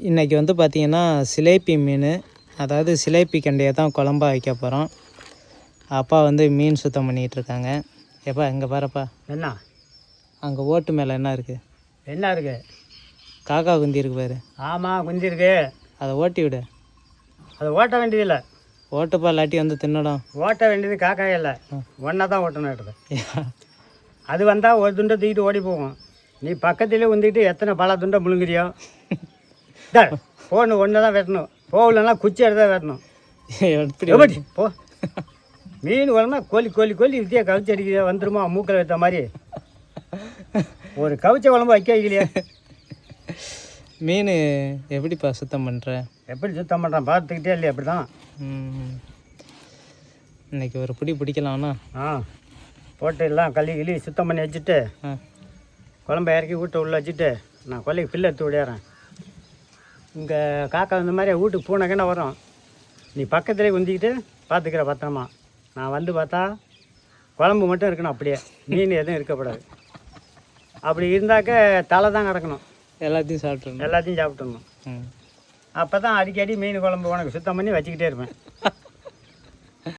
இன்றைக்கி வந்து பார்த்திங்கன்னா சிலேப்பி மீன், அதாவது சிலேப்பி கண்டையை தான் குழம்பா வைக்க போகிறோம். அப்பா வந்து மீன் சுத்தம் பண்ணிகிட்ருக்காங்க. எப்பா இங்கே பாருப்பா, என்ன அங்கே ஓட்டு மேலே என்ன இருக்குது? என்ன இருக்கு? காக்கா குந்தி இருக்கு பாரு. ஆமாம், குந்தி இருக்கு. அதை ஓட்டி விடு. அதை ஓட்ட வேண்டியதில்லை. ஓட்டுப்பா, இல்லாட்டி வந்து தின்னடும். ஓட்ட வேண்டியது காக்காய் இல்லை, ஒன்றா தான் ஓட்டணும் எடுத்து. அது வந்தால் ஒரு துண்டை தூக்கிட்டு ஓடி போகும். நீ பக்கத்துலேயே வந்துக்கிட்டு எத்தனை பல துண்டை முழுங்குறியோ. போகணும், ஒன்று தான் வெட்டணும். போகலன்னா குச்சி எடுத்து தான் வெட்டணும். எப்படி போ. மீன் குழம்புனா கோழி வித்தியா கவிச்சு அடிக்க வந்துருமா மூக்கில் வைத்த மாதிரி. ஒரு கவிச்ச குழம்பு வைக்க வைக்கலையே. மீன் எப்படிப்பா சுத்தம் பண்ணுற? எப்படி சுத்தம் பண்ணுறான் பார்த்துக்கிட்டே இல்லையா? அப்படி தான். இன்றைக்கி ஒரு பிடி பிடிக்கலாம்ண்ணா. போட்டு எல்லாம் கிளி சுத்தம் பண்ணி வச்சுட்டு குழம்பு இறக்கி வீட்டை உள்ளே வச்சுட்டு நான் கொல்லைக்கு பிள்ளை எடுத்து விடையாறேன். இங்கே காக்கா இந்த மாதிரி வீட்டுக்கு பூனைக்கண்ணா வரும். நீ பக்கத்துலேயே குந்திக்கிட்டு பார்த்துக்கிற பத்திரமா. நான் வந்து பார்த்தா குழம்பு மட்டும் இருக்கணும், அப்படியே மீன் எதுவும் இருக்கக்கூடாது. அப்படி இருந்தாக்க தலை தான் கிடக்கணும். எல்லாத்தையும் சாப்பிட்டுடணும். எல்லாத்தையும் சாப்பிட்டுடணும். அப்போ தான் அடிக்கடி மீன் குழம்பு உனக்கு சுத்தம் பண்ணி வச்சுக்கிட்டே இருப்பேன்.